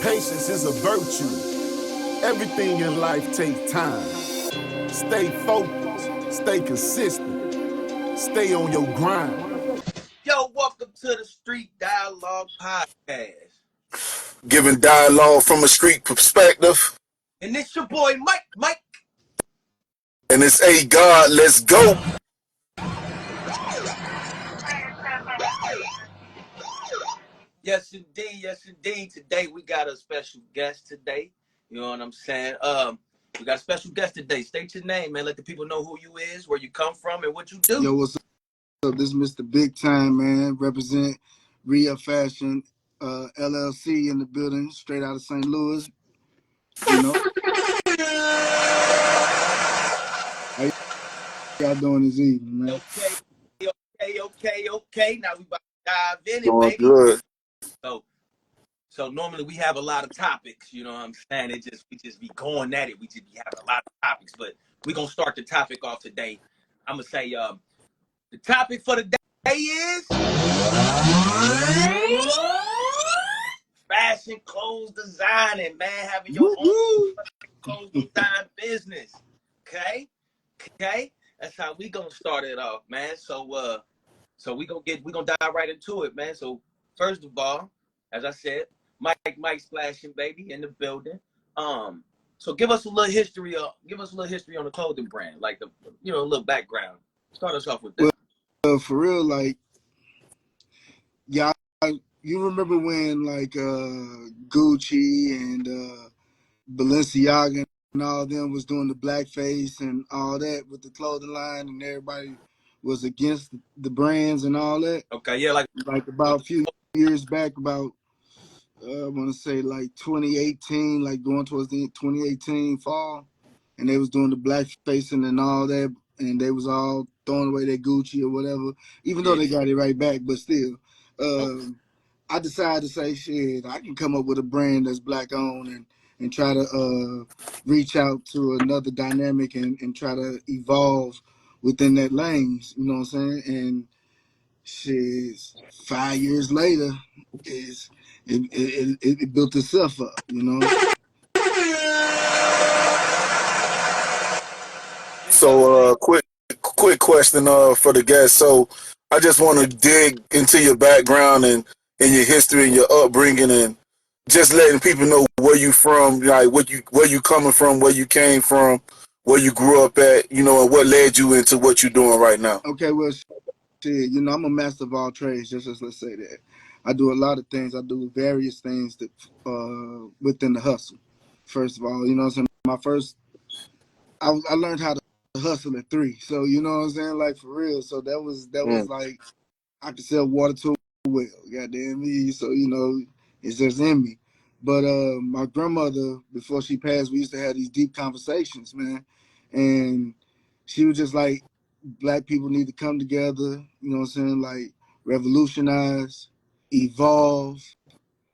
Patience is a virtue. Everything in life takes time. Stay focused, stay consistent, stay on your grind. Yo, welcome to the Street Dialogue Podcast. Giving dialogue from a street perspective. And it's your boy, Mike. And it's a God, let's go. Yes, indeed. Today we got a special guest today. You know what I'm saying? We got a special guest today. State your name, man. Let the people know who you is, where you come from, and what you do. Yo, what's up? This is Mr. Bigg Tymm, man. Represent Ria Fashion LLC in the building, straight out of St. Louis. You know. How y'all doing this evening, man? Okay. Now we about to dive in it, baby. Good. So normally we have a lot of topics, you know what I'm saying? We just be going at it. We just be having a lot of topics, but we're gonna start the topic off today. I'm gonna say the topic for the day is fashion clothes designing, man. Having your own clothes design business. Okay? That's how we gonna start it off, man. So we gonna dive right into it, man. So first of all, as I said, Mike Splashing, baby, in the building. So give us a little history on the clothing brand, like a little background. Start us off with that. Well, for real, like, y'all, you remember when like Gucci and Balenciaga and all them was doing the blackface and all that with the clothing line, and everybody was against the brands and all that. Okay, yeah, like about a few years back, about I want to say like 2018, like going towards the 2018 fall, and they was doing the blackfacing and all that, and they was all throwing away their Gucci or whatever, even though they got it right back, but still. I decided to say, shit, I can come up with a brand that's black owned and try to reach out to another dynamic and try to evolve within that lanes, you know what I'm saying? And shit, 5 years later, it built itself up, you know? So quick question for the guest. So I just want to dig into your background and your history and your upbringing, and just letting people know where you from, like where you coming from, where you came from, where you grew up at, and what led you into what you're doing right now. Okay, well, shit, I'm a master of all trades, just let's say that. I do a lot of things. I do various things that within the hustle. First of all, you know what I'm saying? I learned how to hustle at 3. So, you know what I'm saying? Like, for real. So that was like, I could sell water to a well. Goddamn me. So, it's just in me. But my grandmother, before she passed, we used to have these deep conversations, man. And she was just like, black people need to come together, you know what I'm saying? Like, revolutionize, evolve,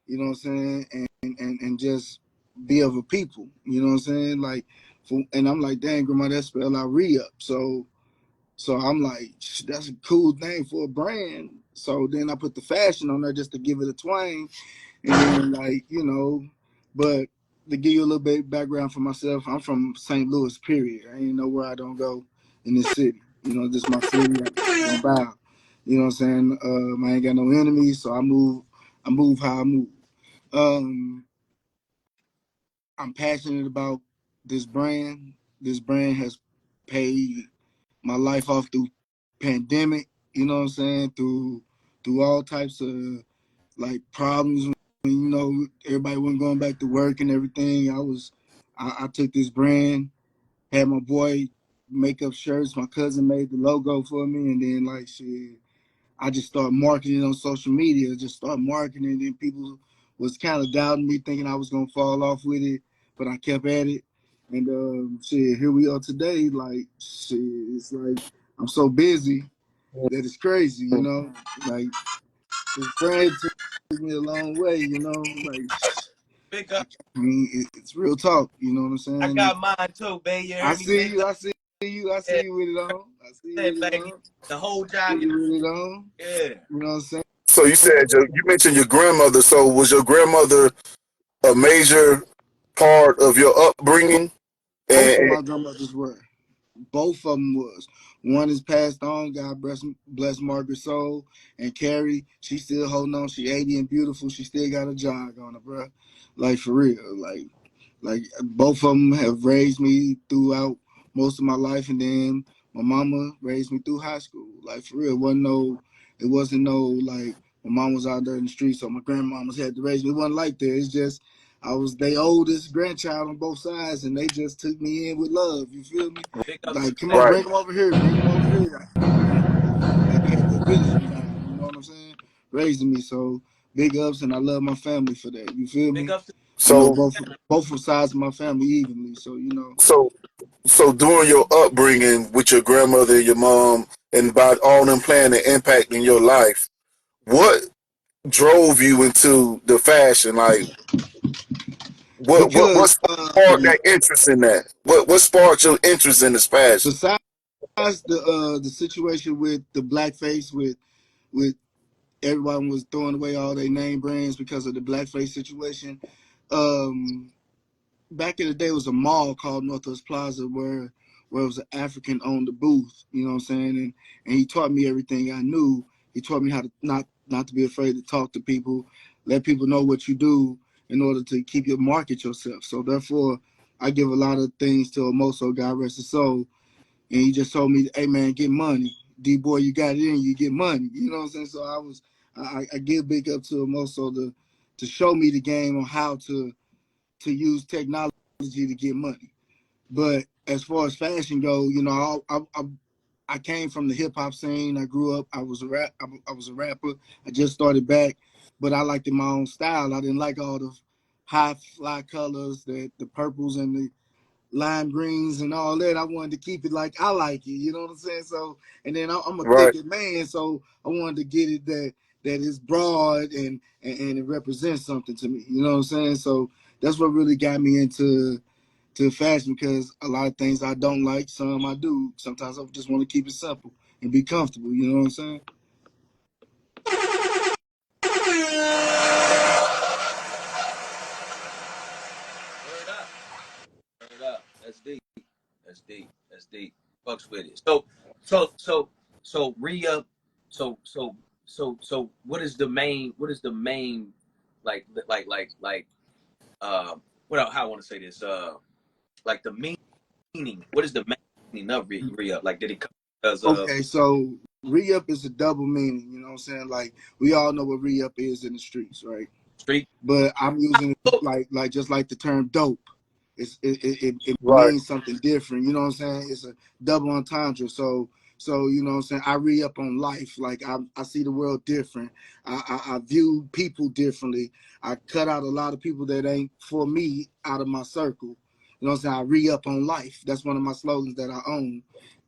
you know what I'm saying? And just be of a people, you know what I'm saying? Like, and I'm like, dang, grandma, that spell out re-up. So I'm like, that's a cool name for a brand. So then I put the fashion on there just to give it a twang. And then, like, but to give you a little bit background for myself, I'm from St. Louis, period. I ain't know where I don't go in this city. This is my city. I don't bow. You know what I'm saying? I ain't got no enemies, so I move how I move. I'm passionate about this brand. This brand has paid my life off through pandemic, you know what I'm saying? Through all types of like problems when, everybody wasn't going back to work and everything. I took this brand, had my boy make up shirts. My cousin made the logo for me, and then like shit, I just started marketing on social media. Just start marketing, and then people was kind of doubting me, thinking I was gonna fall off with it, but I kept at it. And shit, here we are today. Like shit, it's like I'm so busy that it's crazy, Like this brand took me a long way, Like Big up. I mean, it's real talk, you know what I'm saying? I got mine too, baby. You I heard see me, you. I see you with it on. I see you with it baby. on. The whole I job. see you with it on. Yeah. You know what I'm saying? So you said you mentioned your grandmother. So was your grandmother a major part of your upbringing? Both of And my grandmothers were. Both of them was. One is passed on. God bless Margaret's soul. And Carrie, she still holding on. She 80 and beautiful. She still got a jog on her, bro. Like for real. Like both of them have raised me throughout most of my life, and then my mama raised me through high school. Like for real, it wasn't no like my mom was out there in the streets, so my grandmamas had to raise me. It wasn't like that. It's just I was their oldest grandchild on both sides, and they just took me in with love. You feel me? Big ups to Like, come that. on, right. bring them over here, bring them over here. Like they had their vision down. You know what I'm saying? Raising me, so big ups, and I love my family for that. You feel Big me? ups to I know So both sides of my family evenly, so you know. so so during your upbringing with your grandmother, your mom, and by all them playing an impact in your life, what drove you into the fashion? Like what Because sparked that interest in that? What sparked your interest in this fashion? besides the situation with the blackface with everyone was throwing away all their name brands because of the blackface situation. Um, Back in the day, it was a mall called Northwest Plaza where it was an African owned the booth. You know what I'm saying? And he taught me everything I knew. He taught me how to not to be afraid to talk to people, let people know what you do in order to keep your market yourself. So therefore, I give a lot of things to Omoso, God rest his soul. And he just told me, "Hey man, get money, D boy, you got it in, you get money." You know what I'm saying? So I give big up to Omoso to show me the game on how to use technology to get money. But as far as fashion go, you know, I came from the hip hop scene. I grew up. I was a rap. I was a rapper. I just started back, but I liked it my own style. I didn't like all the high fly colors, the purples and the lime greens and all that. I wanted to keep it like I like it. You know what I'm saying? So, and then I'm a Right. thicket man, so I wanted to get it that is broad and it represents something to me. You know what I'm saying? So that's what really got me into fashion, because a lot of things I don't like, some I do. Sometimes I just want to keep it simple and be comfortable. You know what I'm saying? word up. Word up. That's deep. That's deep. That's deep. Fucks with it. So re-up. So what is the main like what how I want to say this like the meaning, what is the main meaning of re-up? Like did it come because of Okay, so re-up is a double meaning. You know what I'm saying? Like we all know what re-up is in the streets, right? street? But I'm using it like just like the term dope. It Right. means something different. You know what I'm saying? It's a double entendre. So you know what I'm saying? I re up on life. Like I see the world different. I view people differently. I cut out a lot of people that ain't for me out of my circle. You know what I'm saying? I re up on life. That's one of my slogans that I own.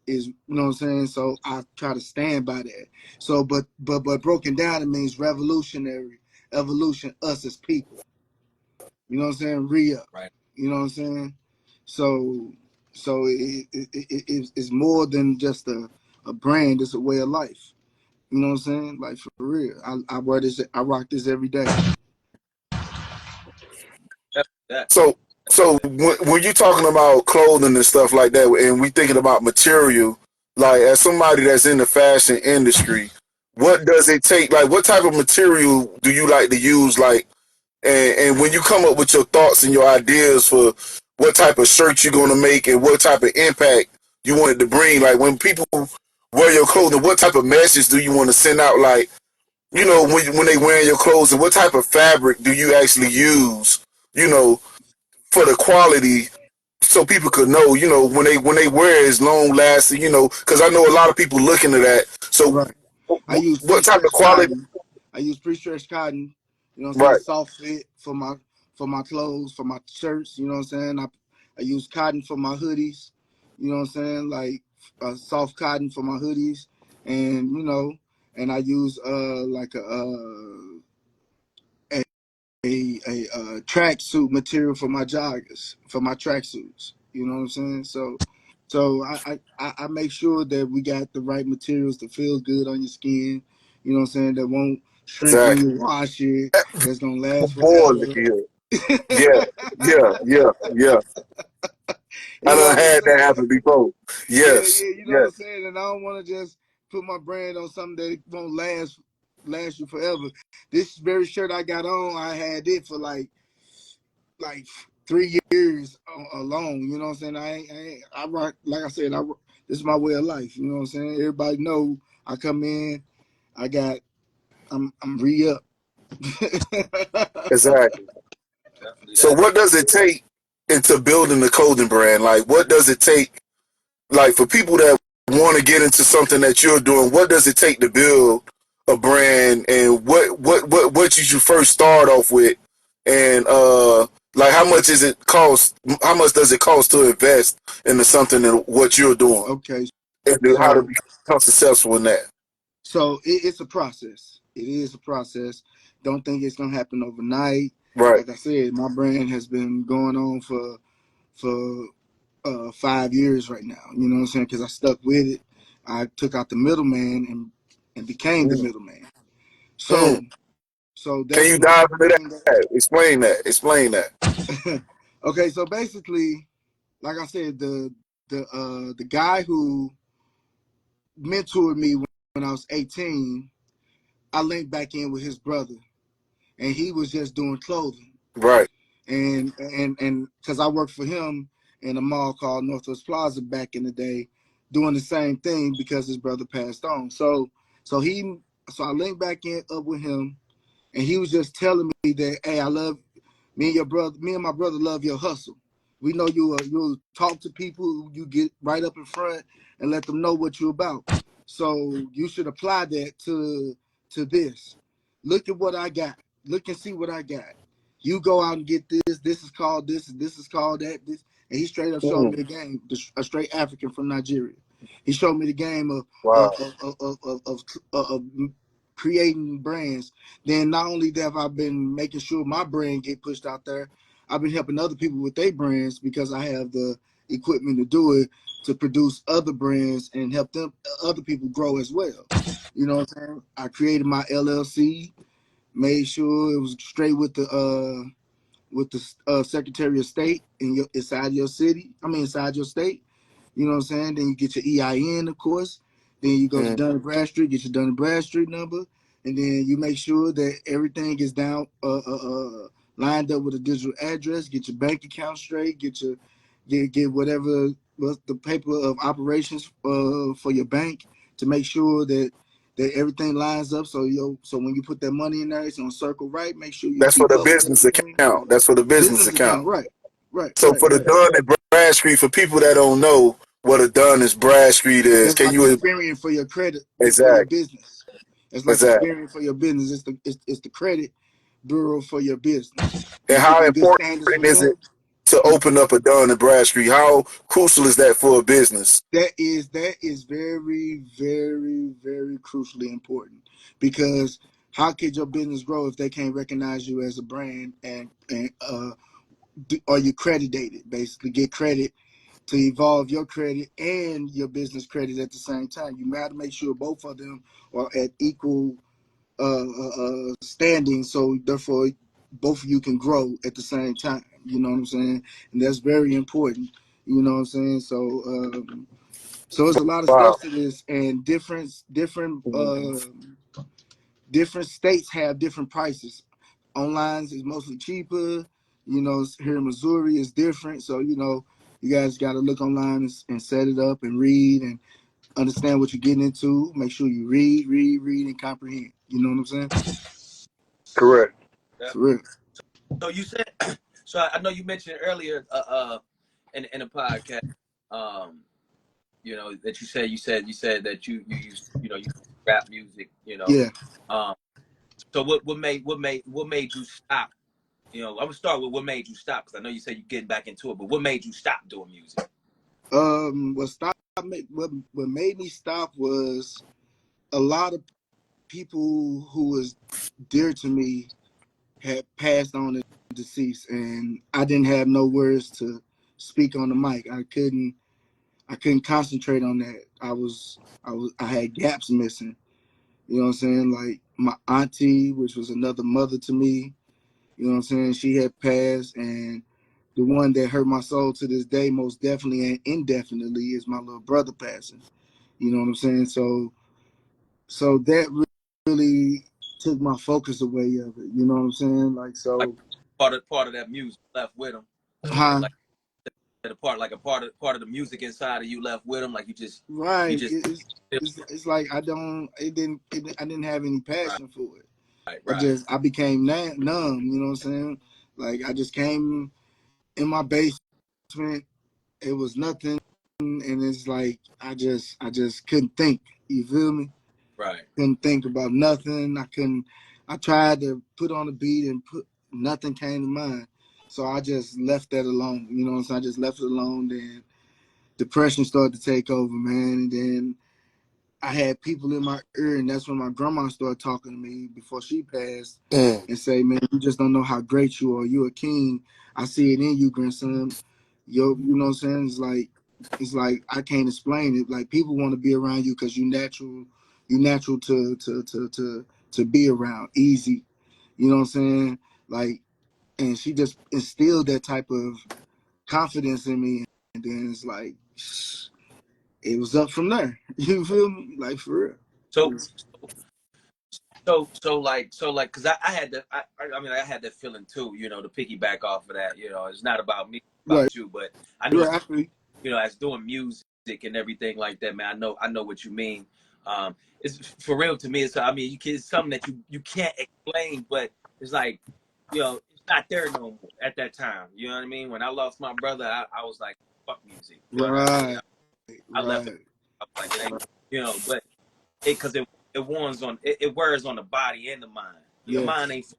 Is, you know what I'm saying? So I try to stand by that. So but broken down, it means revolutionary, evolution, us as people. You know what I'm saying? Re-up. Right. You know what I'm saying? So it's more than just a brand. It's a way of life. You know what I'm saying? Like for real. I wear this. I rock this every day. That So that's so when you talking about clothing and stuff like that, and we thinking about material, like as somebody that's in the fashion industry, what does it take? Like, what type of material do you like to use? Like, and when you come up with your thoughts and your ideas for what type of shirt you're gonna make and what type of impact you want it to bring, like when people wear your clothing, what type of message do you want to send out? Like, when they wearing your clothes, and what type of fabric do you actually use? You know, for the quality, so people could know, when they wear it, it's long lasting, because I know a lot of people looking at that. So Right. I use what type of pre-stretched quality? cotton. I use pre-stretched cotton. You know what I'm saying? Right. Soft fit for my clothes, for my shirts. You know what I'm saying? I use cotton for my hoodies. You know what I'm saying? Like soft cotton for my hoodies, and and I use like a tracksuit material for my joggers, for my tracksuits. You know what I'm saying? So I make sure that we got the right materials to feel good on your skin. You know what I'm saying? That won't shrink when Exactly. you wash it. That's gonna I'm last bored forever. here. Yeah, yeah, yeah, yeah. I You know done what I'm had that saying? happen before. Yeah, Yes, yeah, you know what yes, I'm saying? And I don't want to just put my brand on something that won't last you forever. This very shirt I got on, I had it for like 3 years alone. You know what I'm saying? I rock, like I said, this is my way of life. You know what I'm saying? Everybody know I come in, I got, I'm re up. exactly. Definitely So that. what does it take into building the clothing brand? Like, what does it take, like, for people that want to get into something that you're doing, what does it take to build a brand, and what you should first start off with, and like how much is it cost? How much does it cost to invest into something and what you're doing, Okay, and how to so become successful in that? it's a process. It is a process. Don't think it's gonna happen overnight. Right. Like I said, my brand has been going on for 5 years right now. You know what I'm saying? Because I stuck with it. I took out the middleman and became the Mm. middleman. So Mm. so Can that's you one dive into thing that? Explain that. Explain that. that. Okay, so basically, like I said, the guy who mentored me when I was 18, I linked back in with his brother, and he was just doing clothing. Right. And because I worked for him in a mall called Northwest Plaza back in the day, doing the same thing because his brother passed on. So he so I linked back in up with him, and he was just telling me that, hey, I love me and my brother love your hustle. We know you'll talk to people, you get right up in front and let them know what you're about. So you should apply that to this. Look at what I got. Look and see what I got. You go out and get this. This is called this, and this is called that. This, and he straight up showed Mm. me a game. A straight African from Nigeria. He showed me the game Wow. of creating brands. Then not only that, have I been making sure my brand get pushed out there, I've been helping other people with their brands because I have the equipment to do it, to produce other brands and help them other people grow as well. You know what I'm saying? I created my LLC, made sure it was straight with the Secretary of State inside your city. I mean inside your state. You know what I'm saying? Then you get your EIN, of course. Then you go to Mm. Dun& Bradstreet, get your Dun& Bradstreet number, and then you make sure that everything is down, lined up with a digital address. Get your bank account straight. Get whatever was the paper of operations for your bank to make sure that everything lines up. So when you put that money in there, it's on circle right. Make sure you That's for keep the up with business everything. account. That's for the business Business account. account, right, right, So right, for the right. Dunn and Bradstreet, for people that don't know what a Dunn and Bradstreet is, That's can like you Experian for your credit for your exact business. It's like exact Experian for your business. It's the credit bureau for your business. You and keep how in good important standards with is it them. to open up a Dunn and Bradstreet? How crucial is that for a business? That is very, very, very crucially important because how could your business grow if they can't recognize you as a brand and are you credited? Basically, get credit to evolve your credit and your business credit at the same time. You got to make sure both of them are at equal standing, so therefore both of you can grow at the same time. You know what I'm saying? And that's very important. You know what I'm saying? So there's a lot of Wow. steps to this, and different states have different prices. Online is mostly cheaper. You know, here in Missouri is different. So you guys got to look online and set it up and read and understand what you're getting into. Make sure you read, and comprehend. You know what I'm saying? Correct. For real. So you said, so I know you mentioned earlier, in the podcast, um, that you said that you used, you rap music, Yeah. um, so what made you stop? I'm gonna start with what made you stop because I know you said you're getting back into it, but what made you stop doing music? What made me stop was a lot of people who was dear to me had passed on and deceased, and I didn't have no words to speak on the mic. I couldn't concentrate on that. I had gaps missing. You know what I'm saying? Like my auntie, which was another mother to me, You know what I'm saying? She had passed, and the one that hurt my soul to this day, most definitely and indefinitely, is my little brother passing. You know what I'm saying? So that really took my focus away of it. You know what I'm saying? Like Like so. part of that music left with him. Huh? Like a part of the music inside of you left with him. Like you Right. just It's like I didn't have any right, passion for it. right, I became numb. You know what I'm saying? Like I just came in my basement. It was nothing, and it's like I just couldn't think. You feel me? right. Couldn't think about nothing. I couldn't. I tried to put on a beat and put nothing came to mind. So I just left that alone. You know what I'm saying? I just left it alone. Then depression started to take over, man. And then I had people in my ear, and that's when my grandma started talking to me before she passed Mm. and say, "Man, you just don't know how great you are. You're a king. I see it in you, grandson. Yo, you know what I'm saying? It's like I can't explain it. Like people want to be around you because you natural to be around, easy. You know what I'm saying? Like, and she just instilled that type of confidence in me, and then it's like it was up from there. You feel me? Like for So real. so like, because I had that. I mean, I had that feeling too. To piggyback off of that. It's not about me, it's Right, about you. But I know, right. as doing music and everything like that, man. I know what you mean. It's for real to me. It's something that you can't explain, but it's like, it's not there no more at that time. You know what I mean? When I lost my brother, I was like, fuck music. You know what I mean? Right, I left it. right. I was like, it ain't, but it wears on the body and the mind. Your mind Yes,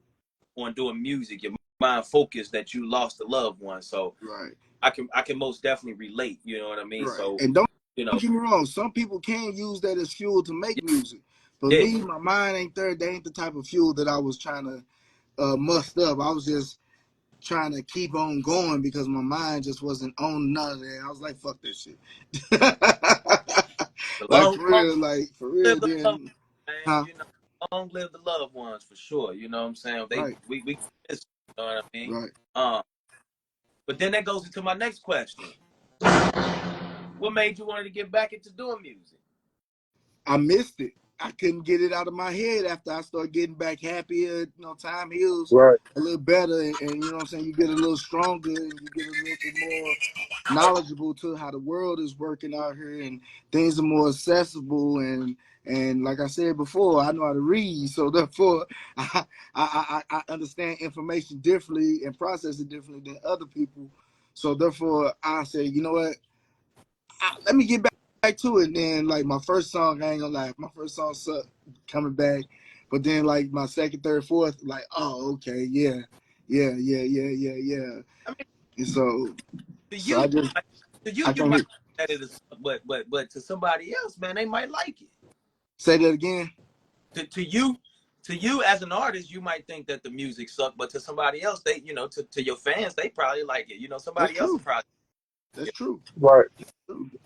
ain't on doing music. Your mind focused that you lost a loved one. So right, I can most definitely relate. You know what I mean? right. So And don't you know, get me wrong. Some people can use that as fuel to make yeah, music. But yeah. me, my mind ain't there. They ain't the type of fuel that I was trying to must up. I was just trying to keep on going because my mind just wasn't on none of that. I was like, fuck that shit. The Like long for real. live the loved Then, ones, man. huh? Long live the loved ones for sure. You know what I'm saying? Right, We miss, you know what I mean? right. Um, but then that goes into my next question. What made you want to get back into doing music? I missed it. I couldn't get it out of my head after I started getting back happier. Time heals Right. a little better, and you know what I'm saying. You get a little stronger, and you get a little bit more knowledgeable to how the world is working out here, and things are more accessible. And like I said before, I know how to read, so therefore, I understand information differently and process it differently than other people. So therefore, I say, you know what? Let me get back to it. And then like my first song, I ain't gonna lie, my first song sucked coming back. But then like my second, third, fourth, like, oh, okay, yeah. I mean, And so to so I you, just like, to you, I you can might hear, think that it is, but to somebody else, man, they might like it. say that again. To you as an artist, you might think that the music sucked, but to somebody else, to your fans, they probably like it. That's Somebody else will true. probably. That's true. Right.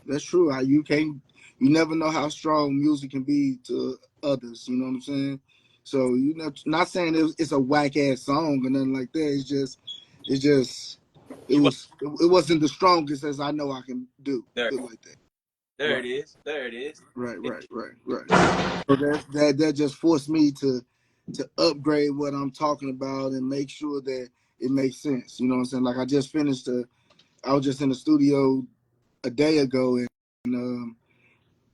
That's true. You never know how strong music can be to others. You know what I'm saying? So not saying it's a whack ass song or nothing like that. It's just, You it wasn't the strongest as I know I can do. there, Put it like that. there it Right, is, there it is. It, right. So that just forced me to upgrade what I'm talking about and make sure that it makes sense. You know what I'm saying? Like I was just in the studio a day ago, and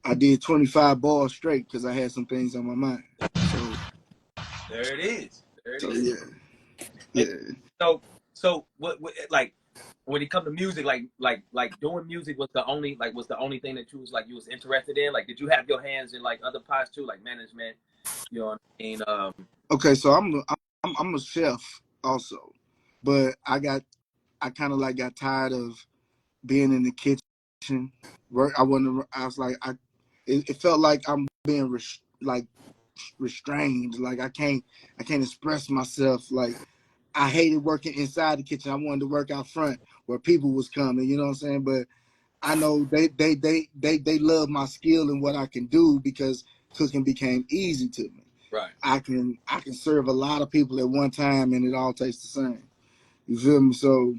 I did 25 balls straight because I had some things on my mind. there it is, there it So is. And yeah. so what like when it come to music, like doing music was the only thing that you was interested in. Like, did you have your hands in like other pots too, like management? You know what I mean? Okay, so I'm a chef also, but I kind of like got tired of being in the kitchen. Work. I wasn't. I was like it felt like I'm being restrained. Like I can't express myself. Like I hated working inside the kitchen. I wanted to work out front where people was coming. You know what I'm saying? But I know they love my skill and what I can do because cooking became easy to me. Right. I can serve a lot of people at one time and it all tastes the same. You feel me? So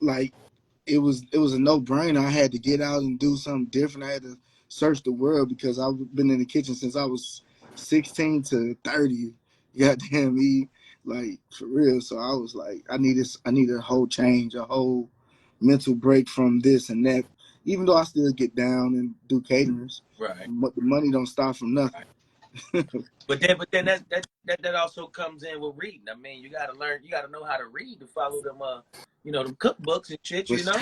like it was a no brainer. I had to get out and do something different. I had to search the world because I've been in the kitchen since I was 16 to 30. Goddamn me, like for real. So I was like, I needed a whole change, a whole mental break from this and that. Even though I still get down and do caterers, Right. but the money don't stop from nothing. Right. But then that also comes in with reading. I mean, you gotta learn, you gotta know how to read to follow them them cookbooks and shit, But you know?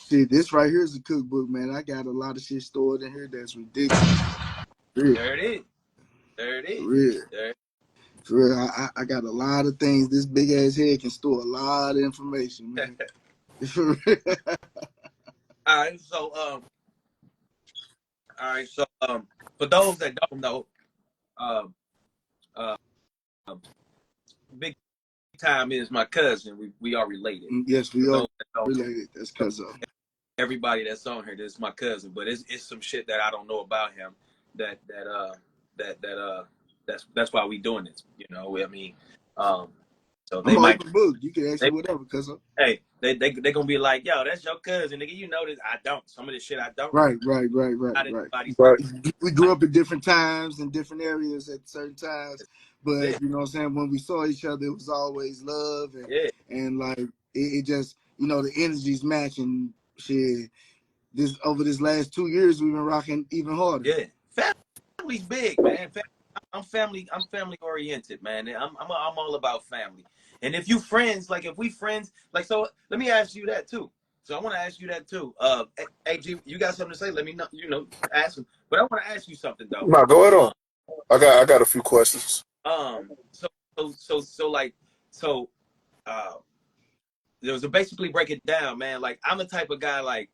see, this right here is a cookbook, man. I got a lot of shit stored in here that's ridiculous. For real. There it is. There it For is. real. There. For real. I got a lot of things. This big ass head can store a lot of information, man. For real. All right, so for those that don't know, um, uh, Bigg Tymm is my cousin. We are related. Yes, For we are those that don't related. That's know, cause of. everybody that's on here, this is my cousin. But it's some shit that I don't know about him. That's why we doing this. You know, I mean, so I'm they an might open book. You can ask they me whatever, cause of. hey they gonna be like, yo, that's your cousin, nigga. You know this? I don't. Some of this shit I don't know. Right. Not everybody's Right. We grew up in different times in different areas at certain times, yeah, but you know what I'm saying. When we saw each other, it was always love yeah, and like it just the energies matching. Shit, this over this last 2 years we've been rocking even harder. yeah. Family's big, man. I'm family oriented, man. I'm all about family. And if you friends, like if we friends, like so, let me ask you that too. So I want to ask you that too. AG, you got something to say? Let me know. Ask him. But I want to ask you something though. No, go ahead on. I got a few questions. So like so uh there was a basically break it down, man. Like I'm the type of guy like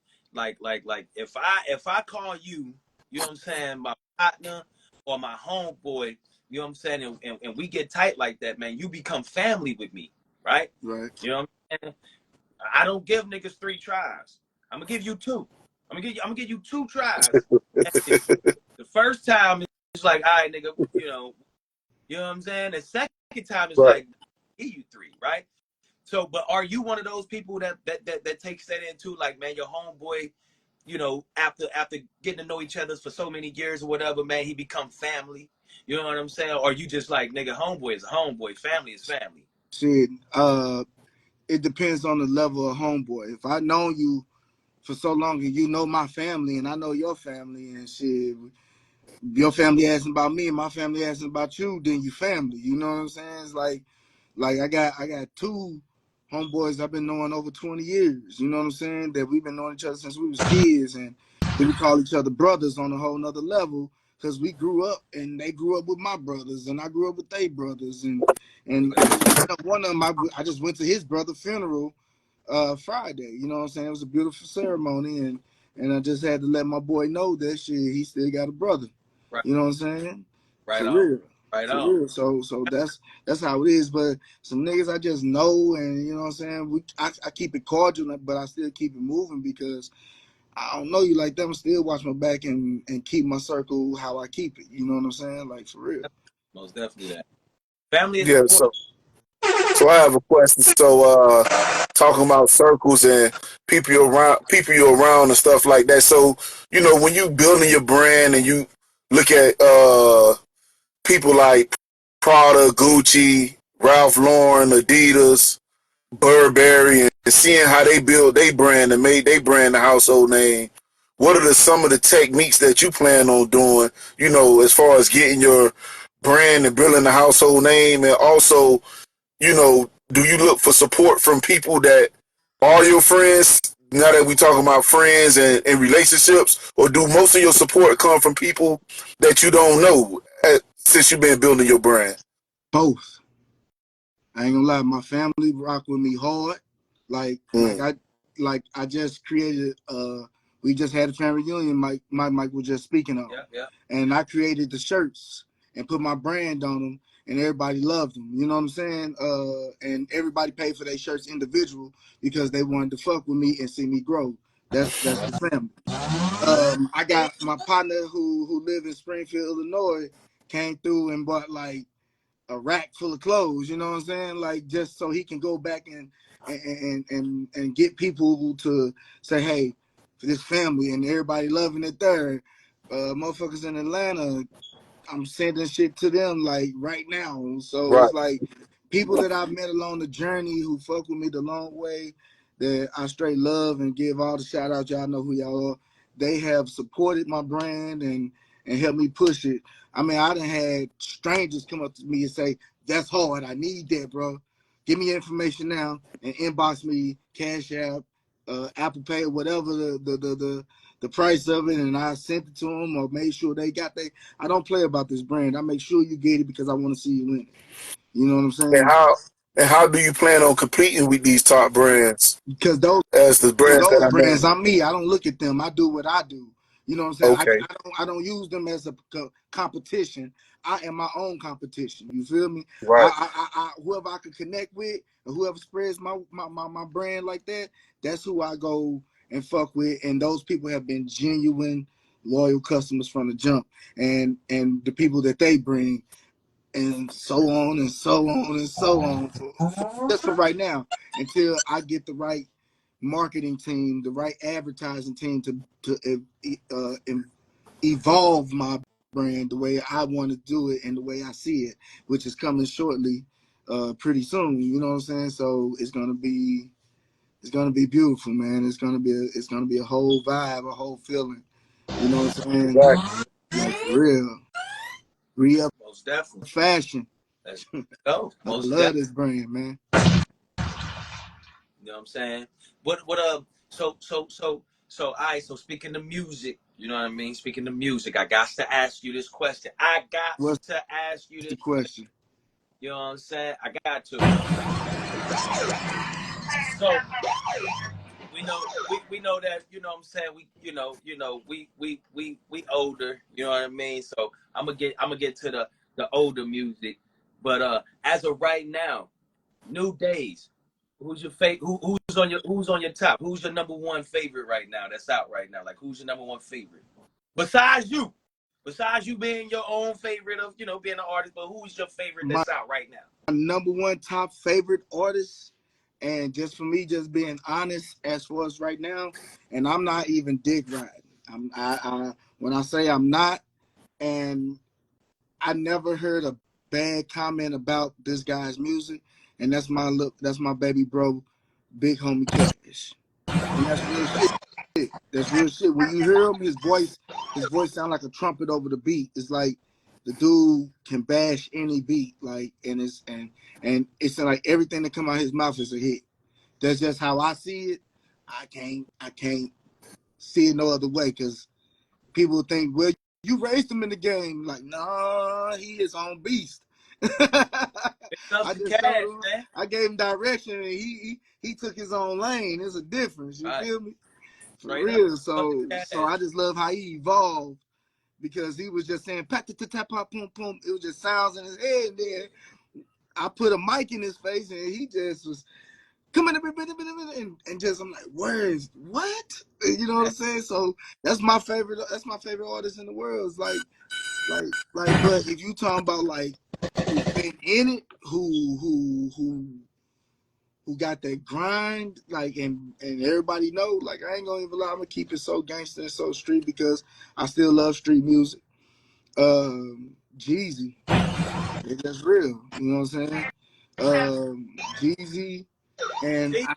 if I call you, you know what I'm saying, my partner or my homeboy, you know what I'm saying, and we get tight like that, man, you become family with me, right? Right. You know what I'm saying? I don't give niggas 3 tries. I'm gonna give you 2. I'm gonna give you 2 tries. And the first time it's like, all right, nigga, you know what I'm saying? The second time it's Right. like, give you 3, right? So, but are you one of those people that takes that into like, man, your homeboy, after getting to know each other for so many years or whatever, man, he become family. You know what I'm saying? Or you just like, nigga, homeboy is a homeboy, family is family. Shit. It depends on the level of homeboy. If I know you for so long and you know my family and I know your family and shit, your family asking about me and my family asking about you, then you family. You know what I'm saying? It's like I got 2 homeboys I've been knowing over 20 years. You know what I'm saying? That we've been knowing each other since we was kids, and then we call each other brothers on a whole nother level because we grew up and they grew up with my brothers and I grew up with their brothers and one of them I just went to his brother's funeral Friday. You know what I'm saying? It was a beautiful ceremony and I just had to let my boy know that shit he still got a brother. Right, You know what I'm saying? right For on, real. right For on. real. So that's how it is. But some niggas I just know and you know what I'm saying? I keep it cordial, but I still keep it moving because I don't know you like them. Still watch my back and keep my circle how I keep it. You know what I'm saying? Like for real. Most definitely that. Family is Yeah. important. So I have a question. So talking about circles and people you around and stuff like that. So when you building your brand and you look at people like Prada, Gucci, Ralph Lauren, Adidas, Burberry, and seeing how they build their brand and made their brand a household name. What are some of the techniques that you plan on doing? As far as getting your brand and building a household name, and also do you look for support from people that are your friends? Now that we talking about friends and relationships, or do most of your support come from people that you don't know since you've been building your brand? Both. I ain't gonna lie, my family rock with me hard. Like like Mm. I like I just created we just had a family reunion Mike was just speaking on. Yeah, yeah. And I created the shirts and put my brand on them and everybody loved them. You know what I'm saying? And everybody paid for their shirts individual because they wanted to fuck with me and see me grow. That's the family. I got my partner who live in Springfield, Illinois, came through and bought like a rack full of clothes. You know what I'm saying? Like just so he can go back and get people to say, hey, for this family and everybody loving it there. Motherfuckers in Atlanta, I'm sending shit to them like right now. So Right. it's like people that I've met along the journey who fuck with me the long way, that I straight love and give all the shout outs. Y'all know who y'all are. They have supported my brand and helped me push it. I mean, I done had strangers come up to me and say, "That's hard. I need that, bro. Give me information now and inbox me, Cash App, Apple Pay, whatever the price of it, and I sent it to them or made sure they got they. I don't play about this brand. I make sure you get it because I want to see you win it. You know what I'm And saying? how do you plan on competing with these top brands Because those as the brands that those I brands, named? I'm me. I don't look at them. I do what I do. You know what I'm saying? Okay. I don't use them as a competition. I am my own competition. You feel me? Right. Whoever I can connect with, or whoever spreads my brand like that, that's who I go and fuck with. And those people have been genuine, loyal customers from the jump. And the people that they bring, and so on and so on and so on just for right now, until I get the right marketing team, the right advertising team to evolve my brand the way I want to do it and the way I see it, which is coming shortly, pretty soon. You know what I'm saying? So it's gonna be beautiful, man. It's gonna be a whole vibe, a whole feeling. You know what I'm saying? Exactly. Like for real, re-up Most definitely. fashion. Let's go. I Most love definitely. this brand, man. You know what I'm saying? What so all right, so speaking of music, you know what I mean? Speaking of music, I got to ask you this question. I got What's to ask you the this question. question? You know what I'm saying? I got to. So we know that, you know what I'm saying, we we older, you know what I mean? So I'm gonna get to the older music. But as of right now, new days. Who's your who's on your top? Who's your number one favorite right now that's out right now? Like who's your number one favorite? Besides you. Besides you being your own favorite of, being an artist, but who's your favorite My that's out right now? number one top favorite artist, and just for me, just being honest as far as right now, and I'm not even dick riding. When I say I'm not, and I never heard a bad comment about this guy's music, and that's my baby bro, Big Homie Cash, and that's real shit. That's real shit. When you hear him, his voice sound like a trumpet over the beat. It's like the dude can bash any beat, like, and it's like everything that come out of his mouth is a hit. That's just how I see it. I can't see it no other way because people think, well, you raised him in the game. Like, nah, he is on beast. Big up I to just told Cash, him, man. I gave him direction, and he took his own lane. There's a difference. You Right. feel me? For Straight up. real. Up to So Cash. I just love how he evolved because he was just saying pat tap tap pop boom boom. It was just sounds in his head. And then I put a mic in his face and he just was coming and just I'm like, words, what? You know what I'm saying? So that's my favorite. That's my favorite artist in the world. It's like. But if you talking about like who's been in it, who got that grind, like, and everybody know, like, I ain't gonna even lie, I'm gonna keep it so gangster and so street because I still love street music. Jeezy, that's real. You know what I'm saying? Jeezy See?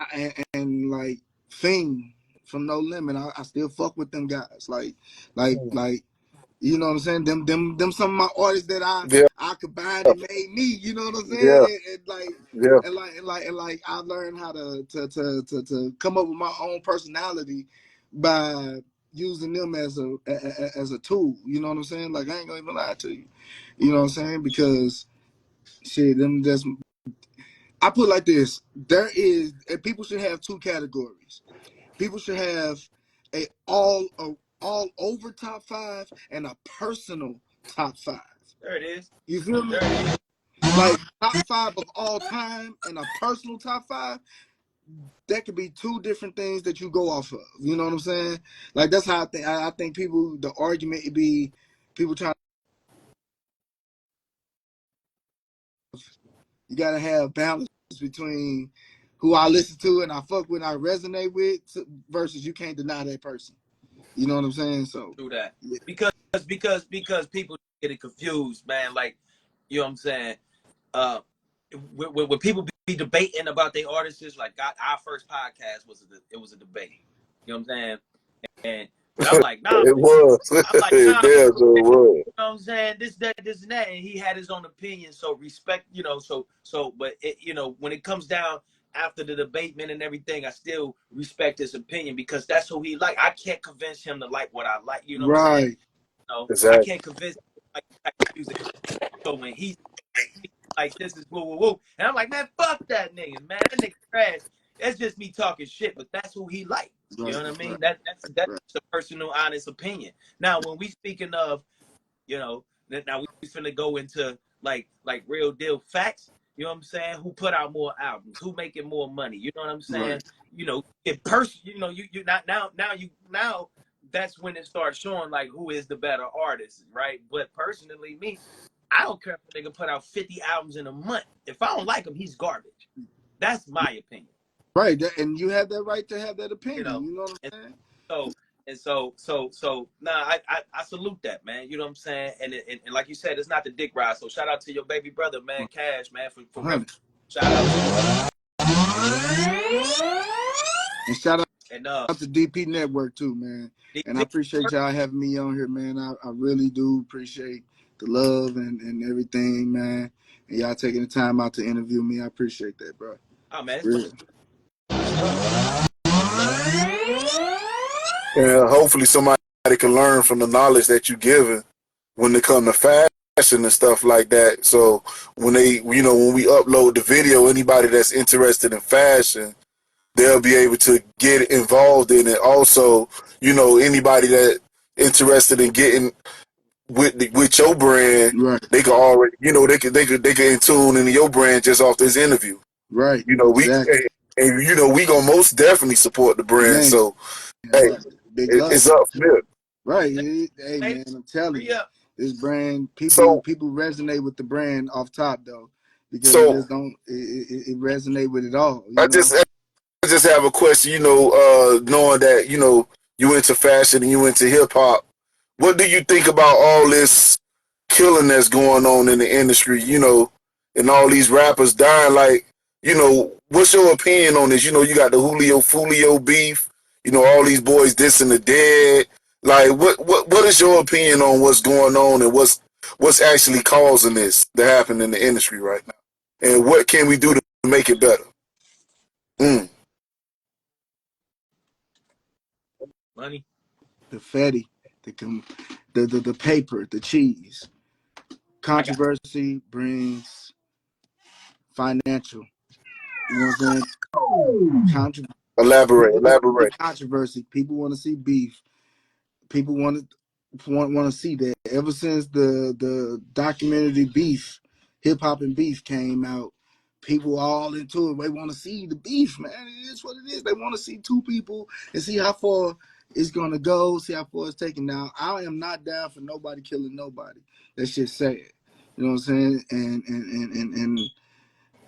and like Fiend from No Limit. I still fuck with them guys. Like you know what I'm saying? Them some of my artists that Yeah. I combined and made me. You know what I'm saying? Yeah. And like Yeah. and like I learned how to come up with my own personality by using them as a tool. You know what I'm saying? Like I ain't gonna even lie to you. You know what I'm saying? Because shit, them just I put it like this: there is, and people should have two categories. People should have a all over top five and a personal top five. There it is. You feel me? There it is. Like top five of all time and a personal top five. that could be two different things that you go off of. You know what I'm saying? Like that's how I think. I think people, the argument would be people trying. You gotta have balance between who I listen to and I fuck with, and I resonate with, versus you can't deny that person. You know what I'm saying? So through that. yeah. Because people get it confused, man. Like, you know what I'm saying? When people be debating about their artists, like our first podcast was a debate. You know what I'm saying? But I'm like, nah. It was. I'm like, Damn, nah. so it was. You know what I'm saying? This, and that. And he had his own opinion. So respect, you know, but it, you know, when it comes down after the debatement and everything, I still respect his opinion because that's who he like. I can't convince him to like what I like. You know what I'm saying? Right. You know, I Exactly. can't convince him to like that music. So when he's like, this is woo woo woo, and I'm like, man, fuck that nigga, man. That nigga trash. That's just me talking shit, but that's who he like. You know what I mean? Right. That's the personal, honest opinion. Now, when we speaking of, you know, now we finna go into like real deal facts. You know what I'm saying? Who put out more albums? Who making more money? You know what I'm saying? Right. You know, you know, you not now that's when it starts showing like who is the better artist, right? But personally, me, I don't care if a nigga put out 50 albums in a month. If I don't like him, he's garbage. That's my opinion. Right. And you have that right to have that opinion. You know, You know what and I'm saying? nah, I salute that, man. You know what I'm saying? And like you said, it's not the dick ride. So shout out to your baby brother, man, Cash, man, for real. Shout out to And shout out and to DP Network too, man. And I DP, appreciate y'all having me on here, man. I really do appreciate the love and everything, man. And y'all taking the time out to interview me. I appreciate that, bro. oh man, it's Really. good stuff. Good stuff. And hopefully somebody can learn from the knowledge that you're giving when it comes to fashion and stuff like that. So when when we upload the video, anybody that's interested in fashion, they'll be able to get involved in it. Also, anybody that interested in getting with your brand, Right. they could already, they could in tune into your brand just off this interview. Right. We Exactly. and we gonna most definitely support the brand. Gang. So hey, Right. Big love. it's up for it. Right. Hey Hey, man, I'm telling you, up. this brand, people So resonate with the brand off top though, because it so just don't it resonate with it all, I you know. just have a question. Knowing that you into fashion and you into hip hop, what do you think about all this killing that's going on in the industry? And all these rappers dying. Like, what's your opinion on this? You got the Julio Foolio beef. All these boys dissing the dead. Like, what is your opinion on what's going on and what's actually causing this to happen in the industry right now? And what can we do to make it better? Mm. Money. The fatty, the paper, the cheese. I got Controversy brings financial. You know what I'm saying? Controversy. Elaborate, People want to see elaborate. controversy. People want to see beef. People want to see that. Ever since the documentary Beef, Hip Hop and Beef came out, people all into it. They want to see the beef, man. It is what it is. They want to see two people and see how far it's gonna go. See how far it's taken. Now, I am not down for nobody killing nobody. That shit sad. You know what I'm saying?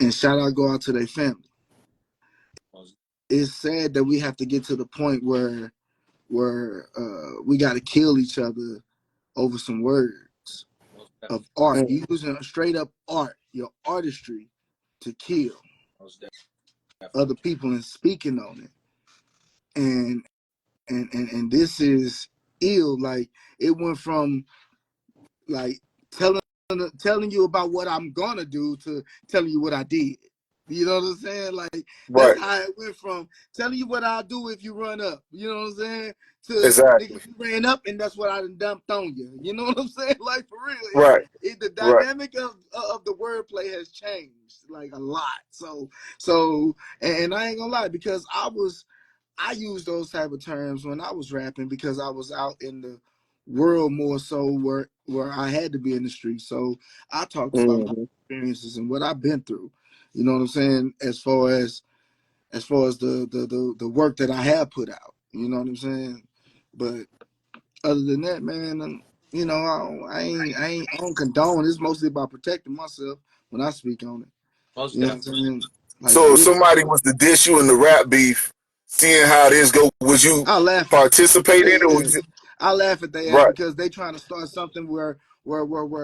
And shout out go out to their family. It's sad that we have to get to the point where we got to kill each other over some words of art. Mm. You using straight up art, your artistry, to kill other people and speaking on it. And this is ill. Like it went from like telling you about what I'm gonna do to telling you what I did. You know what I'm saying? Like that's Right. how it went from telling you what I'll do if you run up. You know what I'm saying? To Exactly. nigga, you ran up and that's what I done dumped on you. You know what I'm saying? Like for real, Right. the Right. dynamic of the wordplay has changed like a lot. So and I ain't gonna lie because I used those type of terms when I was rapping because I was out in the world more so where I had to be in the street. So I talked about my Mm-hmm. experiences and what I've been through. You know what I'm saying? As far as as far as the work that I have put out. You know what I'm saying? But other than that, man, you know, I don't condone. It's mostly about protecting myself when I speak on it. Most You know what I'm definitely. saying? Like So for if real. somebody was to dish you in the rap beef, seeing how this go, would you I laugh at participate in their it? Or would you, ass. I laugh at their ass right, because they trying to start something where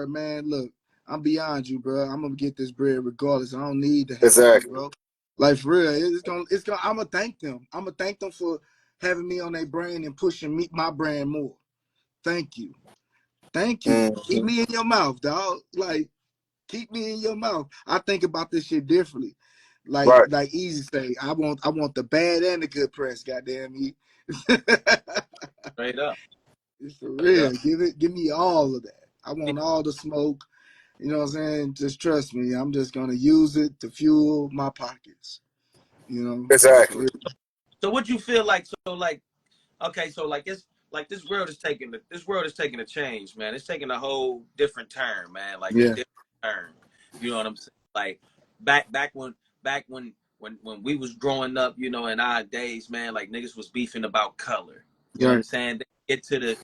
man, look, I'm beyond you, bro. I'm gonna get this bread regardless. I don't need to have you, exactly. bro. Like for real, it's gonna. I'm gonna thank them. I'm gonna thank them for having me on their brand and pushing my brand more. Thank you, thank you. Keep Mm-hmm. me in your mouth, dog. Like keep me in your mouth. I think about this shit differently. Right, Like Easy say, I want the bad and the good press. Goddamn me. Straight up. It's for Straight real. up. Give me all of that. I want all the smoke. You know what I'm saying? Just trust me. I'm just gonna use it to fuel my pockets. You know, for exactly. real. So what you feel like? So like, okay, so like it's like this world is taking a change, man. It's taking a whole different turn, man. Like a Yeah. different turn. You know what I'm saying? Like back when we was growing up, you know, in our days, man, like niggas was beefing about color. You know what I'm Right. saying? They get to the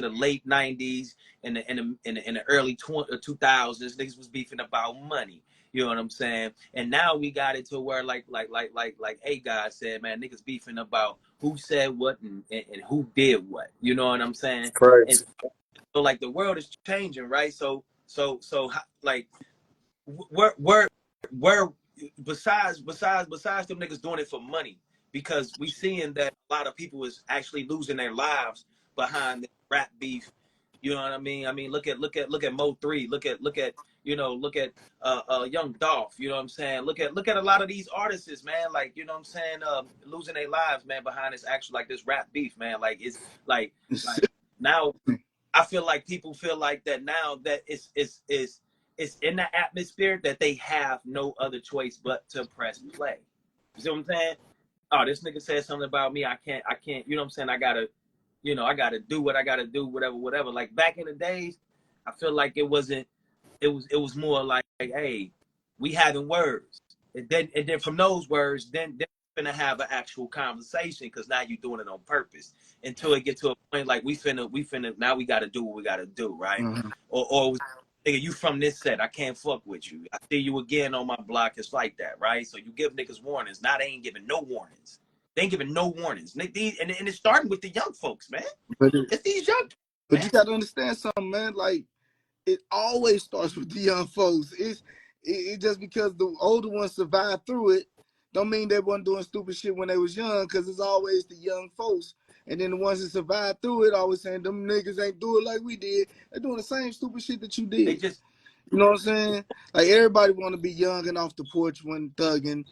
late '90s and the early 2000s, niggas was beefing about money. You know what I'm saying? And now we got it to where like A God said, man, niggas beefing about who said what and who did what. You know what I'm saying? It's And crazy. so like the world is changing, right? So like where besides them niggas doing it for money, because we seeing that a lot of people is actually losing their lives behind the rap beef. You know what I mean? I mean, look at Mo3, look at look at Young Dolph. You know what I'm saying? Look at a lot of these artists, man. Like, you know what I'm saying? Losing their lives, man, behind this actual like this rap beef, man. Like it's like now I feel like people feel like that now that it's in the atmosphere that they have no other choice but to press play. You see what I'm saying? Oh, this nigga said something about me. I can't, you know what I'm saying? I gotta do what I gotta do, whatever. Like back in the days, I feel like it was more like, hey, we having words. And then from those words, then we're gonna have an actual conversation because now you're doing it on purpose. Until it get to a point like we finna now we gotta do what we gotta do, right? Uh-huh. Or nigga, you from this set, I can't fuck with you. I see you again on my block, it's like that, right? So you give niggas warnings. Now they ain't giving no warnings. They ain't giving no warnings. And it's starting with the young folks, man. But It's these young, but man. you gotta understand something, man. Like it always starts with the young folks. It just because the older ones survived through it, don't mean they wasn't doing stupid shit when they was young. Because it's always the young folks, and then the ones that survived through it always saying them niggas ain't do it like we did. They're doing the same stupid shit that you They did. just You know what I'm saying? Like everybody want to be young and off the porch when thugging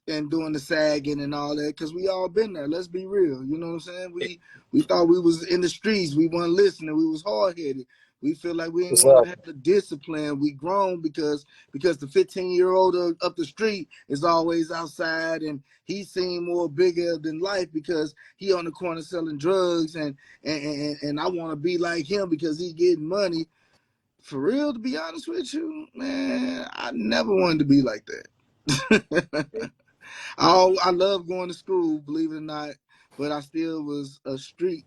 and doing the sagging and all that, because we all been there. Let's be real. You know what I'm saying? We thought we was in the streets. We weren't listening. We was hard headed. We feel like we ain't want to have Exactly. the discipline. We grown because the 15-year-old up the street is always outside and he seem more bigger than life because he on the corner selling drugs and I want to be like him because he getting money. For real, to be honest with you, man, I never wanted to be like that. I love going to school, believe it or not, but I still was a street.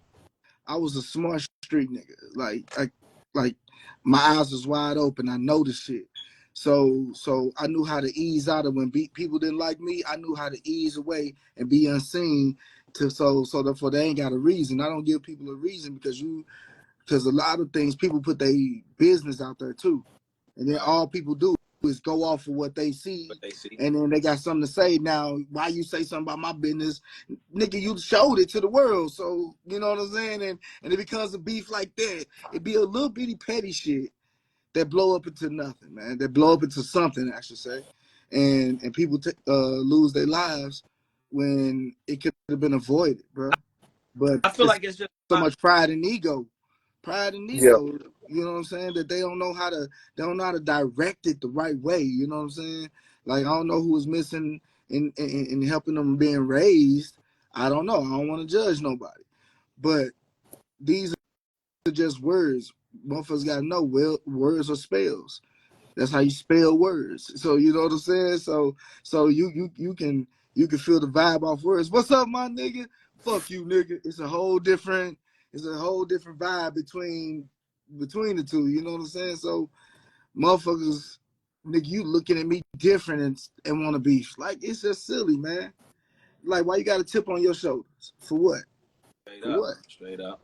I was a smart street nigga. Like my eyes was wide open. I noticed shit. So I knew how to ease out of when people didn't like me. I knew how to ease away and be unseen. So therefore they ain't got a reason. I don't give people a reason because a lot of things people put their business out there too, and then right, all people do is go off of what they see, but they see. and then they got something to say. Now, why you say something about my business, nigga? You showed it to the world, so you know what I'm saying. And it becomes a beef like that. It be a little bitty petty shit that blow up into nothing, man. That blow up into something, I should say, and people lose their lives when it could have been avoided, bro. But I feel it's like it's just so much pride and ego, Yeah. you know what I'm saying, that they don't know how to direct it the right way. You know what I'm saying? Like I don't know who was missing in helping them being raised. I don't know. I don't want to judge nobody, but these are just words. Motherfuckers gotta know, well, words are spells. That's how you spell words. So you know what I'm saying. So you can feel the vibe off words. What's up, my nigga? Fuck you, nigga. It's a whole different vibe between the two. You know what I'm saying? So motherfuckers, nigga, you looking at me different and want to beef. Like, it's just silly, man. Like, why you got a tip on your shoulders? For what? For what? Straight up.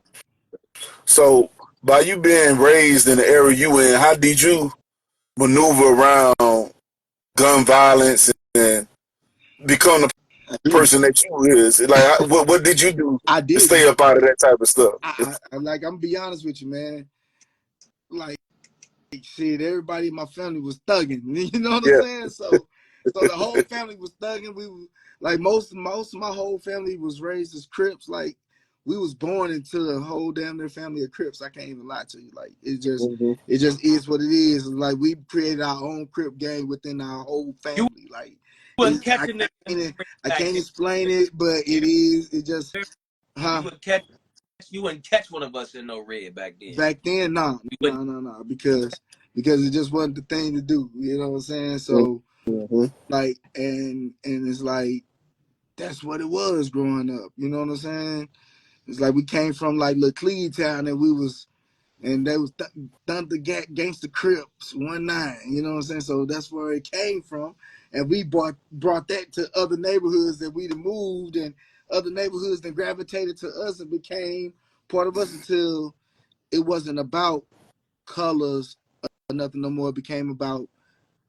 So by you being raised in the area you in, how did you maneuver around gun violence and become the person that you is? Like, what did you do I to didn't. stay up out of that type of stuff? I like, I'm gonna be honest with you, man. Like, shit, everybody in my family was thugging. You know what I'm Yeah. saying? So the whole family was thugging. We were like, most of my whole family was raised as Crips. Like, we was born into a whole damn near family of Crips. I can't even lie to you. Like, it just is what it is. Like, we created our own Crip gang within our whole You family. Like, wouldn't catch a nigga I back can't then. explain it, but it is. It just, You wouldn't catch one of us in no red back then. Back then, no, because it just wasn't the thing to do. You know what I'm saying? So like, and it's like, that's what it was growing up. You know what I'm saying? It's like we came from like little Cleve Town, and they was Thunder Gangster Crips 19. You know what I'm saying? So that's where it came from, and we brought that to other neighborhoods that we'd moved, and other neighborhoods that gravitated to us and became part of us until it wasn't about colors or nothing no more. It became about,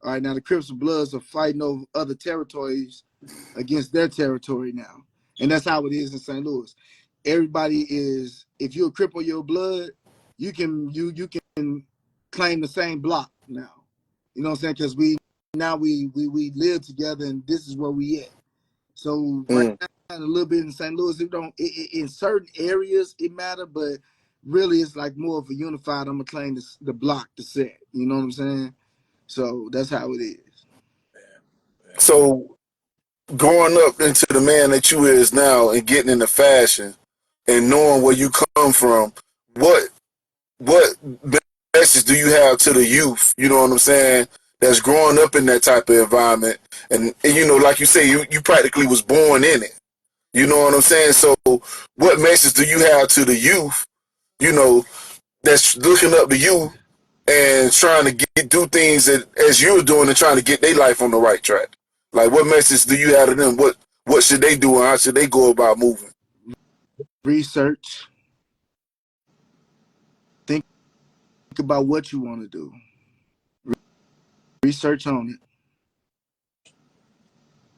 all right, now the Crips and Bloods are fighting over other territories against their territory now. And that's how it is in St. Louis. Everybody is, if you're a Crip or you're a Blood, you can claim the same block now. You know what I'm saying? Because we live together, and this is where we at. So right now, a little bit in St. Louis, in certain areas it matter, but really it's like more of a unified, I'm gonna claim the block, the set. You know what I'm saying? So that's how it is. So growing up into the man that you is now and getting into fashion and knowing where you come from, what message do you have to the youth? You know what I'm saying? That's growing up in that type of environment, and you know, like you say, you practically was born in it. You know what I'm saying? So, what message do you have to the youth? You know, that's looking up to you and trying to do things as you're doing and trying to get their life on the right track. Like, what message do you have to them? What should they do and how should they go about moving? Research. Think about what you want to do. Research on it.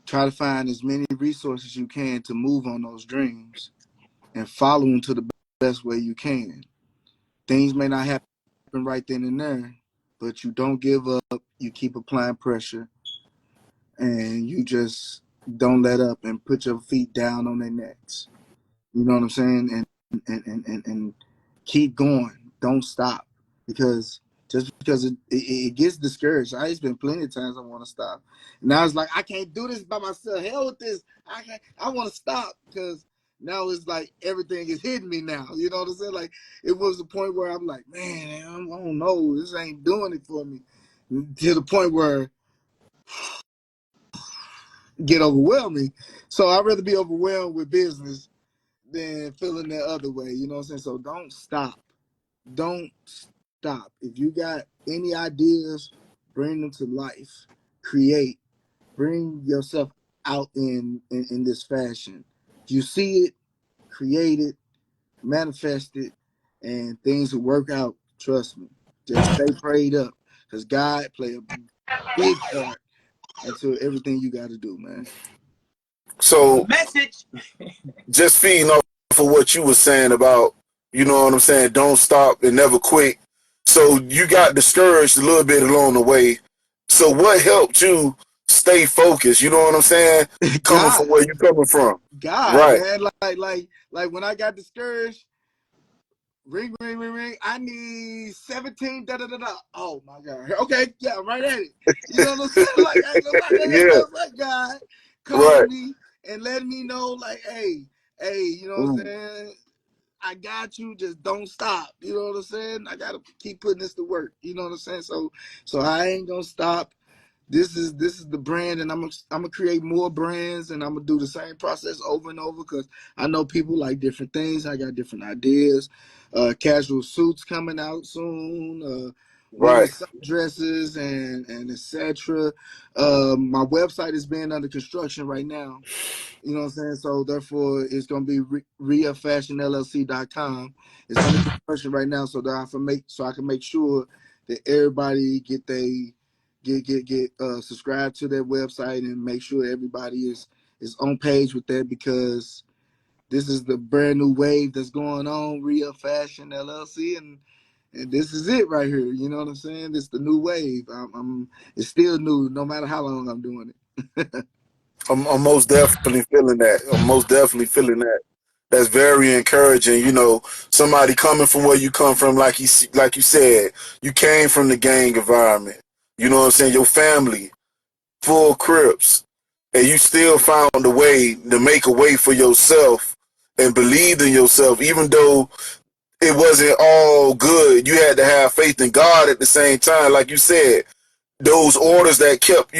Try to find as many resources you can to move on those dreams and follow them to the best way you can. Things may not happen right then and there, but you don't give up. You keep applying pressure, and you just don't let up and put your feet down on their necks. You know what I'm saying? And keep going. Don't stop, because just because it gets discouraged. It's been plenty of times I want to stop. Now it's like, I can't do this by myself. Hell with this. I want to stop, because now it's like everything is hitting me now. You know what I'm saying? Like, it was the point where I'm like, man, I don't know. This ain't doing it for me. To the point where get overwhelming. So I'd rather be overwhelmed with business than feeling that other way. You know what I'm saying? So don't stop. Don't stop. If you got any ideas, bring them to life. Create. Bring yourself out in this fashion. If you see it, create it, manifest it, and things will work out. Trust me. Just stay prayed up, because God play a big part into everything you got to do, man. So, Message. just feeding off of what you were saying about, you know what I'm saying, don't stop and never quit. So, you got discouraged a little bit along the way. So, what helped you stay focused? You know what I'm saying? Coming God, from where you coming from. God, Right. man, like when I got discouraged, ring, ring, ring, ring. I need 17. Da da da da. Oh my God. Okay, yeah, right at it. You know what I'm saying? Like, I ain't gonna lie, that Yeah. feels like God Right. calling me and letting me know, like, hey, you know what I'm Mm. saying? I got you. Just don't stop. You know what I'm saying? I gotta keep putting this to work. You know what I'm saying? So I ain't gonna stop. This is the brand, and I'm gonna create more brands, and I'm gonna do the same process over and over because I know people like different things. I got different ideas. Casual suits coming out soon. Right. Women's dresses and etc. My website is being under construction right now. You know what I'm saying? So therefore, it's gonna be riafashionllc.com. It's under construction right now, so that I can make sure that everybody get subscribed to their website and make sure everybody is on page with that because this is the brand new wave that's going on, Ria Fashion LLC, and this is it right here. You know what I'm saying? This is the new wave. It's still new, no matter how long I'm doing it. I'm most definitely feeling that. I'm most definitely feeling that. That's very encouraging. You know, somebody coming from where you come from, like you said, you came from the gang environment. You know what I'm saying? Your family, full Crips, and you still found a way to make a way for yourself and believed in yourself, even though it wasn't all good. You had to have faith in God at the same time. Like you said, those orders that kept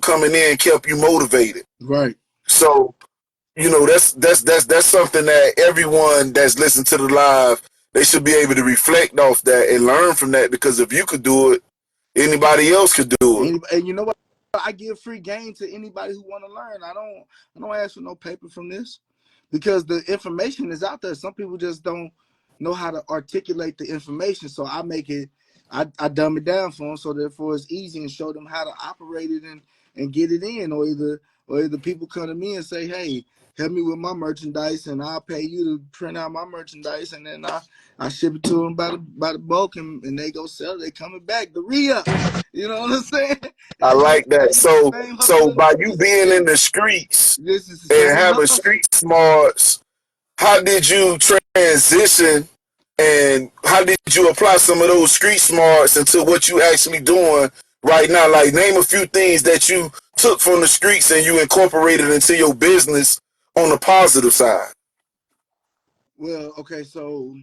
coming in kept you motivated. Right. So, you know, that's something that everyone that's listening to the live, they should be able to reflect off that and learn from that, because if you could do it, anybody else could do it. And you know what? I give free game to anybody who want to learn. I don't ask for no paper from this because the information is out there. Some people just don't know how to articulate the information. So I dumb it down for them so therefore it's easy and show them how to operate it and get it in. Or either people come to me and say, hey, help me with my merchandise and I'll pay you to print out my merchandise and then I ship it to them by the bulk and they go sell it. They coming back. The re-up. You know what I'm saying? I like that. So, Same hustle so in the by you streets. being in the streets This is the and same having hustle. street smarts, how did you transition and how did you apply some of those street smarts into what you actually doing right now? Like, name a few things that you took from the streets and you incorporated into your business on the positive side. Well, okay, so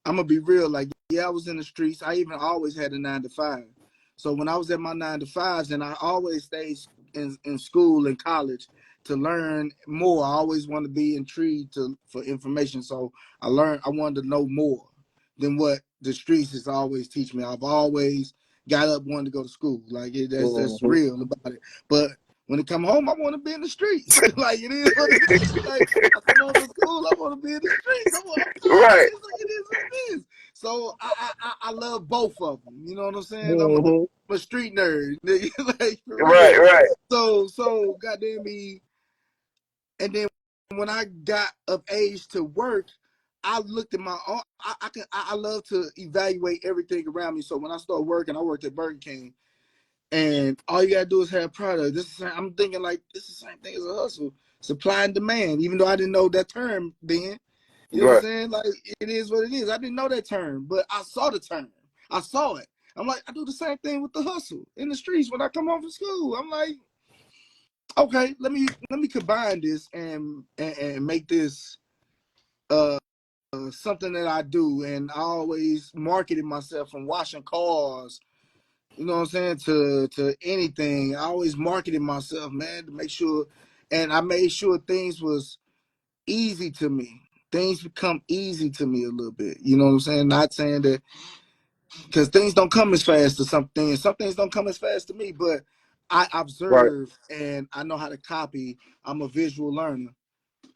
I'm gonna be real. Like, yeah, I was in the streets. I even always had a 9 to 5. So when I was at my 9 to 5s, and I always stayed in school and college to learn more. I always wanted to be intrigued for information. So I wanted to know more than what the streets has always teach me. I've always got up wanting to go to school. Like that's Mhm. real about it. But when it come home, I want to be in the streets. Like it is what it is. Like I come home from school, I want to be in the streets. I'm tired. Right. It's like it is what it is. So I love both of them. You know what I'm saying? Mhm. I'm a street nerd, like for Right, real. right. So goddamn me. And then when I got of age to work, I looked at my own. I love to evaluate everything around me. So when I started working, I worked at Burger King, and all you gotta do is have product. I'm thinking like this is the same thing as a hustle, supply and demand. Even though I didn't know that term then, you know what I'm Right. saying? Like it is what it is. I didn't know that term, but I saw the term. I saw it. I'm like, I do the same thing with the hustle in the streets when I come home from school. I'm like, okay, let me combine this and make this uh something that I do. And I always marketed myself from washing cars, you know what I'm saying, to anything. I always marketed myself, man, to make sure, and I made sure things was easy to me. Things become easy to me a little bit. You know what I'm saying? Not saying that because things don't come as fast to some things. Some things don't come as fast to me, but I Right. observe and I know how to copy. I'm a visual learner.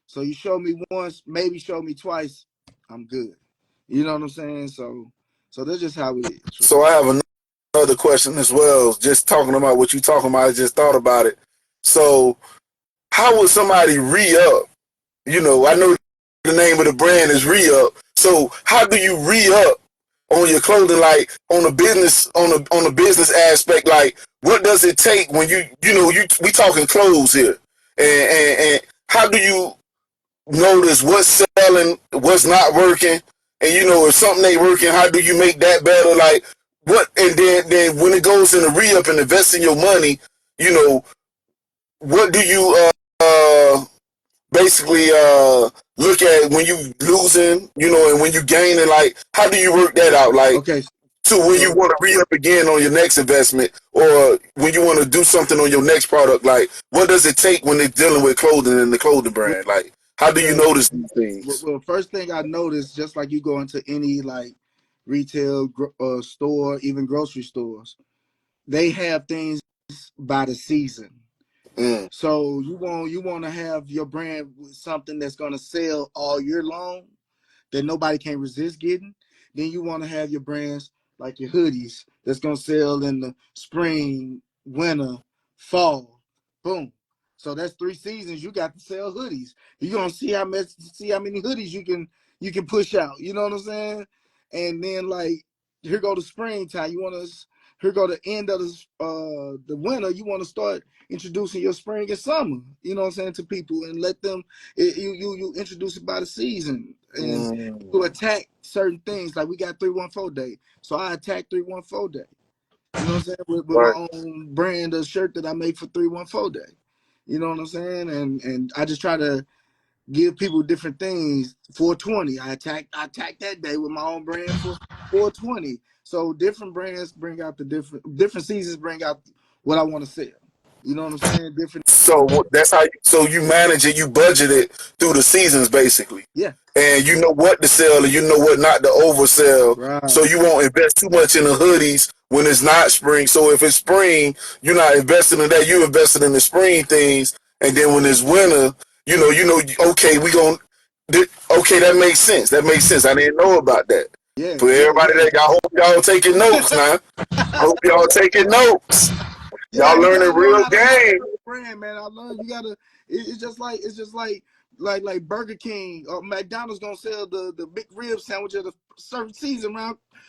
So you show me once, maybe show me twice, I'm good. You know what I'm saying? So that's just how it is for So I real. have another question as well. Just talking about what you talking about, I just thought about it. So how would somebody re-up? You know, I know the name of the brand is re-up. So how do you re-up on your clothing, like on a business, on a business aspect? Like, what does it take when we talking clothes here, and how do you notice what's selling, what's not working, and if something ain't working, how do you make that better? Like what? And then when it goes in the re-up and investing your money, you know, what do you basically look at when you losing, and when you gaining? Like, how do you work that out? Like, Okay, to when you so want to re-up again on your next investment, or when you want to do something on your next product? Like, what does it take when they're dealing with clothing and the clothing brand? Like, how do you well, notice these things? well, first thing I noticed, just like you go into any like retail store, even grocery stores, they have things by the season. Mm, So you want to have your brand with something that's going to sell all year long, that nobody can resist getting. Then you want to have your brands like your hoodies that's gonna sell in the spring, winter, fall. Boom. So that's 3 seasons. You got to sell hoodies. You're gonna see how many hoodies you can push out. You know what I'm saying? And then like here go the springtime. You want to here go the end of the winter. You want to start introducing your spring and summer. You know what I'm saying, to people, and let them you introduce it by the season. And to mm, attack certain things. Like we got 314 Day. So I attack 314 Day. You know what I'm saying? With right. my own brand of shirt that I make for 314 Day. You know what I'm saying? And I just try to give people different things. 420. I attack that day with my own brand for 420. So different brands bring out the different seasons bring out what I want to sell. You know what I'm saying? Different So that's how. So you manage it. You budget it through the seasons, basically, yeah. and you know what to sell and you know what not to oversell. Right. So you won't invest too much in the hoodies when it's not spring. So if it's spring, you're not investing in that. You invested in the spring things, and then when it's winter, okay, we going okay, that makes sense. That makes sense. I didn't know about that. Yeah, For yeah, everybody yeah. that, I hope y'all taking notes now. I hope y'all taking notes. Yeah, Y'all you learning gotta learn real how to market game. your brand, man. I learned you gotta. It's just like Burger King or McDonald's gonna sell the big rib sandwich at a certain season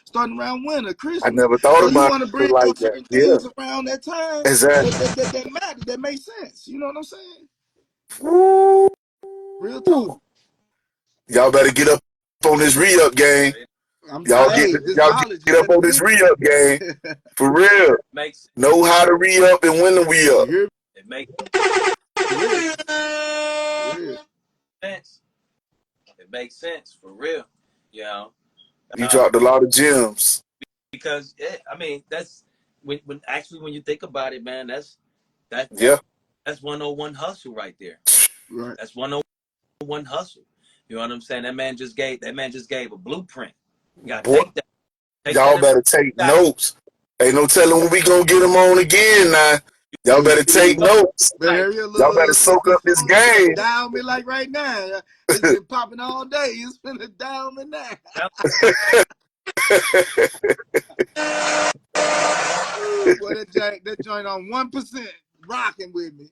starting around winter, I Christmas. never So thought you about want to it bring like out that. certain Yeah, things around that time that exactly. that that, that matter, that make sense. You know what I'm saying? Woo. Real talk. Y'all better get up on this re-up game. Hey, this Y'all knowledge get is up in the on this people. re-up game for real. Makes Know how to re-up and when to You re-up. hear me? it makes For real, for real. sense. It makes sense for real. You know, You uh, dropped a lot of gems. because I mean that's when you think about it, man. That Yeah, that's 101 hustle right there. Right. That's 101 hustle. You know what I'm saying? That man just gave a blueprint. You gotta boy. take that Y'all and better take got notes. Ain't no telling when we gonna get them on again now. Y'all Hey, better take so notes. better hear a Y'all better little soak this up this phone is finna game. dial me like right now. It's been popping all day. It's finna dial me now. that, Ooh, boy, that joint on 1%, rocking with me.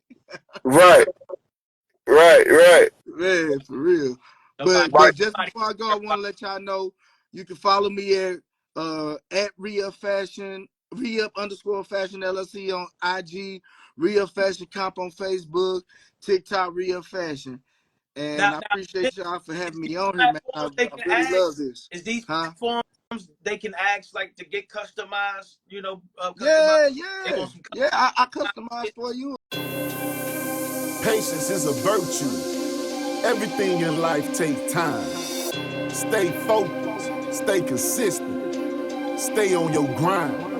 Right, right. Man, for real. nobody But just nobody before I go, I care want about to let y'all know you can follow me at Reup Fashion, Reup_Fashion LLC on IG, Reup Fashion Comp on Facebook, TikTok Reup Fashion. now. And I Now appreciate y'all for having is me these on here, man. I, platforms they I can really ask? love this. Is these Huh? platforms they can ask like to get customized? Customized. Yeah, They yeah. want some Yeah, I customized. customize for you. Patience is a virtue. Everything in life takes time. Stay focused, stay consistent, stay on your grind.